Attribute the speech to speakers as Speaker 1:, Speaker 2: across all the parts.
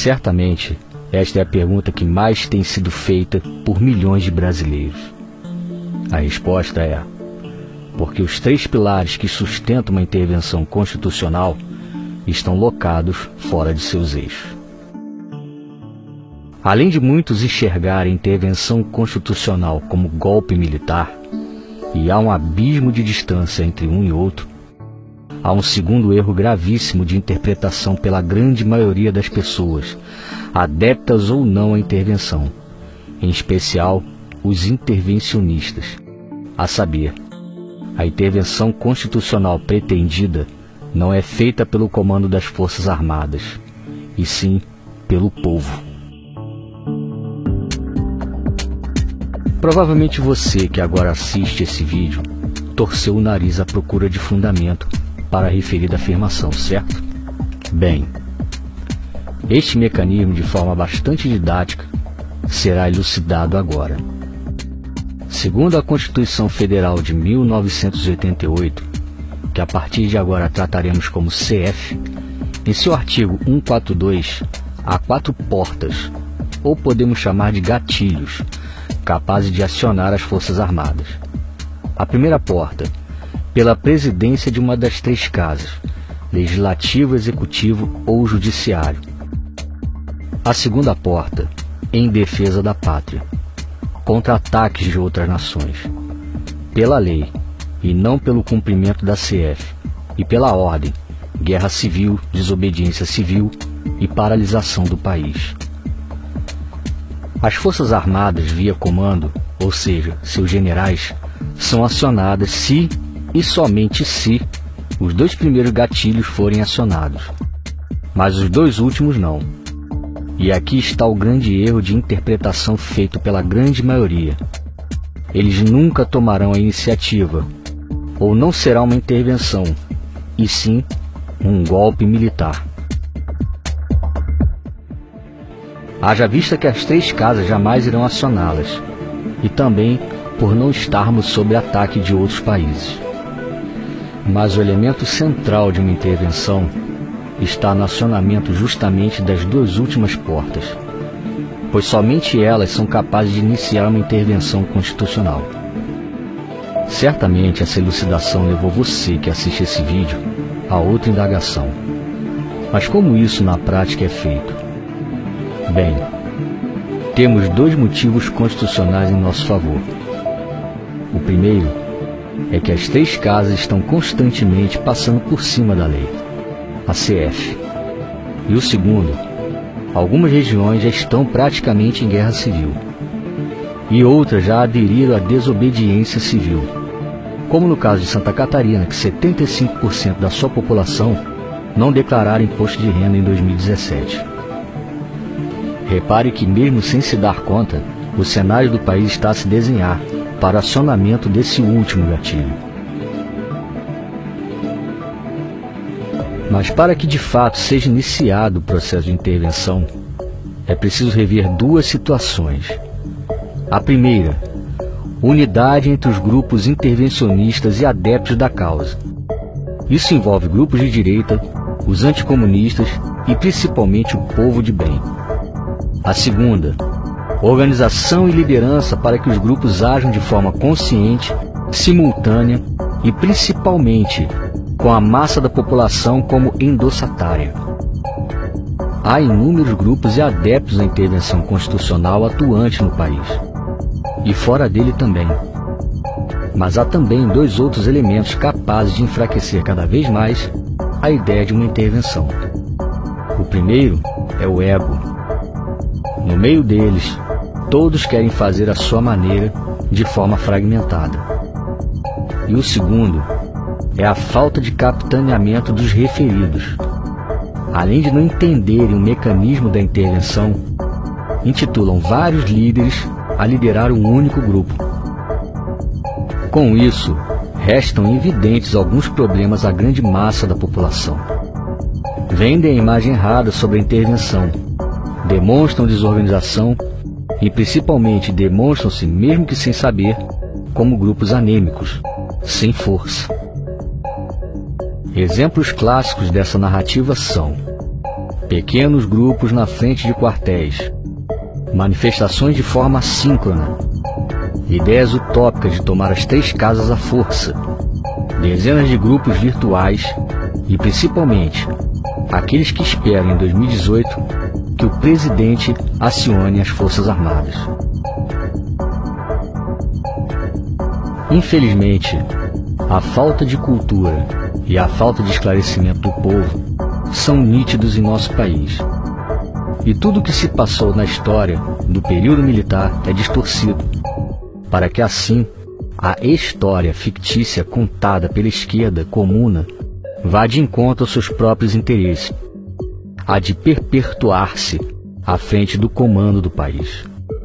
Speaker 1: Certamente, esta é a pergunta que mais tem sido feita por milhões de brasileiros. A resposta é: porque os 3 pilares que sustentam uma intervenção constitucional estão locados fora de seus eixos. Além de muitos enxergarem a intervenção constitucional como golpe militar, e há um abismo de distância entre um e outro, há um segundo erro gravíssimo de interpretação pela grande maioria das pessoas, adeptas ou não à intervenção, em especial os intervencionistas, a saber, a intervenção constitucional pretendida não é feita pelo comando das Forças Armadas, e sim pelo povo. Provavelmente você que agora assiste esse vídeo torceu o nariz à procura de fundamento para a referida afirmação, certo? Bem, este mecanismo, de forma bastante didática, será elucidado agora. Segundo a Constituição Federal de 1988, que a partir de agora trataremos como CF, em seu artigo 142, há 4 portas, ou podemos chamar de gatilhos, capazes de acionar as Forças Armadas. A primeira porta, pela presidência de uma das 3 casas, legislativo, executivo ou judiciário. A segunda porta, em defesa da pátria, contra ataques de outras nações, pela lei e não pelo cumprimento da CF, e pela ordem, guerra civil, desobediência civil e paralisação do país. As Forças Armadas via comando, ou seja, seus generais, são acionadas se e somente se os 2 primeiros gatilhos forem acionados, mas os 2 últimos não. E aqui está o grande erro de interpretação feito pela grande maioria. Eles nunca tomarão a iniciativa, ou não será uma intervenção, e sim um golpe militar. Haja vista que as 3 casas jamais irão acioná-las, e também por não estarmos sob ataque de outros países. Mas o elemento central de uma intervenção está no acionamento justamente das 2 últimas portas, pois somente elas são capazes de iniciar uma intervenção constitucional. Certamente essa elucidação levou você que assiste esse vídeo a outra indagação. Mas como isso na prática é feito? Bem, temos 2 motivos constitucionais em nosso favor. O primeiro é que as 3 casas estão constantemente passando por cima da lei, a CF. E o segundo, algumas regiões já estão praticamente em guerra civil, e outras já aderiram à desobediência civil, como no caso de Santa Catarina, que 75% da sua população não declararam imposto de renda em 2017. Repare que mesmo sem se dar conta, o cenário do país está a se desenhar para acionamento desse último gatilho. Mas para que de fato seja iniciado o processo de intervenção, é preciso rever 2 situações. A primeira, unidade entre os grupos intervencionistas e adeptos da causa. Isso envolve grupos de direita, os anticomunistas e principalmente o povo de bem. A segunda, organização e liderança para que os grupos ajam de forma consciente, simultânea e principalmente com a massa da população como endossatária. Há inúmeros grupos e adeptos à intervenção constitucional atuante no país, e fora dele também. Mas há também 2 outros elementos capazes de enfraquecer cada vez mais a ideia de uma intervenção. O primeiro é o ego. No meio deles, todos querem fazer à sua maneira, de forma fragmentada. E o segundo é a falta de capitaneamento dos referidos. Além de não entenderem o mecanismo da intervenção, intitulam vários líderes a liderar um único grupo. Com isso, restam evidentes alguns problemas à grande massa da população. Vendem a imagem errada sobre a intervenção, demonstram desorganização e principalmente demonstram-se, mesmo que sem saber, como grupos anêmicos, sem força. Exemplos clássicos dessa narrativa são pequenos grupos na frente de quartéis, manifestações de forma assíncrona, ideias utópicas de tomar as 3 casas à força, dezenas de grupos virtuais e, principalmente, aqueles que esperam em 2018 que o presidente acione as Forças Armadas. Infelizmente, a falta de cultura e a falta de esclarecimento do povo são nítidos em nosso país. E tudo o que se passou na história do período militar é distorcido, para que assim a história fictícia contada pela esquerda comuna vá de encontro aos seus próprios interesses, a de perpetuar-se à frente do comando do país.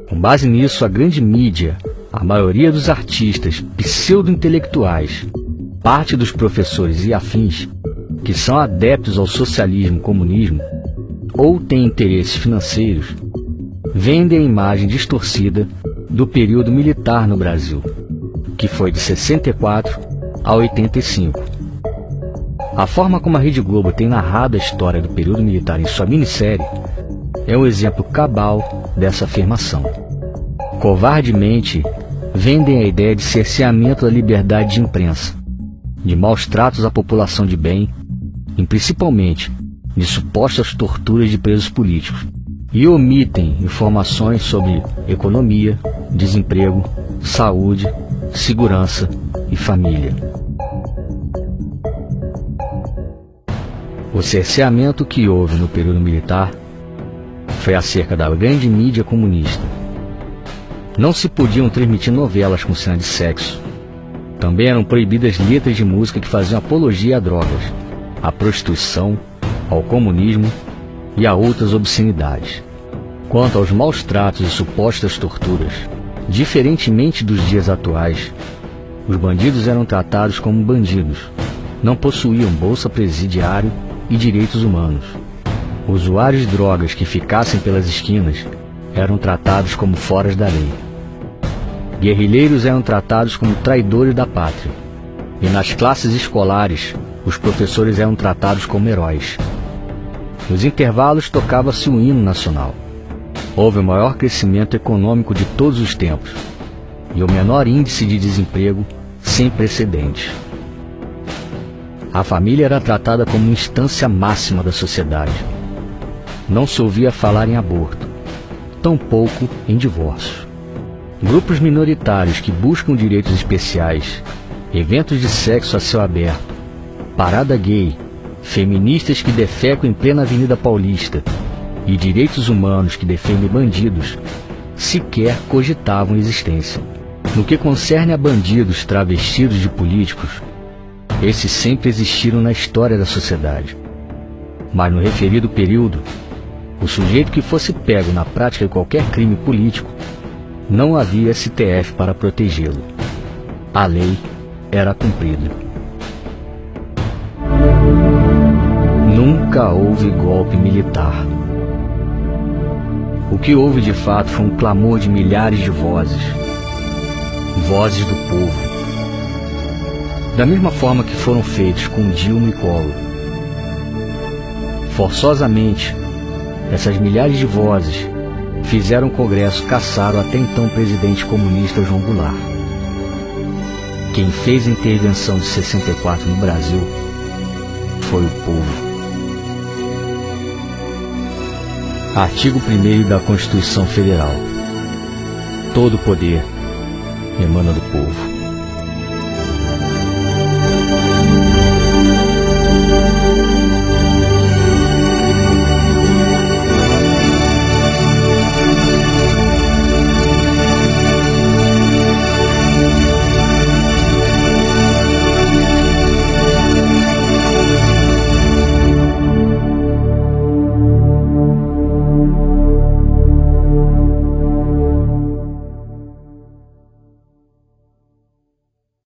Speaker 1: Com base nisso, a grande mídia, a maioria dos artistas pseudo-intelectuais, parte dos professores e afins, que são adeptos ao socialismo e comunismo, ou têm interesses financeiros, vendem a imagem distorcida do período militar no Brasil, que foi de 64 a 85. A forma como a Rede Globo tem narrado a história do período militar em sua minissérie é um exemplo cabal dessa afirmação. Covardemente, vendem a ideia de cerceamento da liberdade de imprensa, de maus tratos à população de bem, e principalmente de supostas torturas de presos políticos, e omitem informações sobre economia, desemprego, saúde, segurança e família. O cerceamento que houve no período militar foi acerca da grande mídia comunista. Não se podiam transmitir novelas com cena de sexo. Também eram proibidas letras de música que faziam apologia a drogas, à prostituição, ao comunismo e a outras obscenidades. Quanto aos maus tratos e supostas torturas, diferentemente dos dias atuais, os bandidos eram tratados como bandidos, não possuíam bolsa presidiário e direitos humanos. Usuários de drogas que ficassem pelas esquinas eram tratados como foras da lei. Guerrilheiros eram tratados como traidores da pátria. E nas classes escolares, os professores eram tratados como heróis. Nos intervalos tocava-se o hino nacional. Houve o maior crescimento econômico de todos os tempos e o menor índice de desemprego sem precedentes. A família era tratada como instância máxima da sociedade. Não se ouvia falar em aborto, tampouco em divórcio. Grupos minoritários que buscam direitos especiais, eventos de sexo a céu aberto, parada gay, feministas que defecam em plena Avenida Paulista e direitos humanos que defendem bandidos, sequer cogitavam existência. No que concerne a bandidos travestidos de políticos, esses sempre existiram na história da sociedade. Mas no referido período, o sujeito que fosse pego na prática de qualquer crime político, não havia STF para protegê-lo. A lei era cumprida. Nunca houve golpe militar. O que houve de fato foi um clamor de milhares de vozes, vozes do povo. Da mesma forma que foram feitos com Dilma e Collor. Forçosamente, essas milhares de vozes fizeram o Congresso caçar o até então presidente comunista João Goulart. Quem fez a intervenção de 64 no Brasil foi o povo. Artigo 1º da Constituição Federal. Todo poder emana do povo.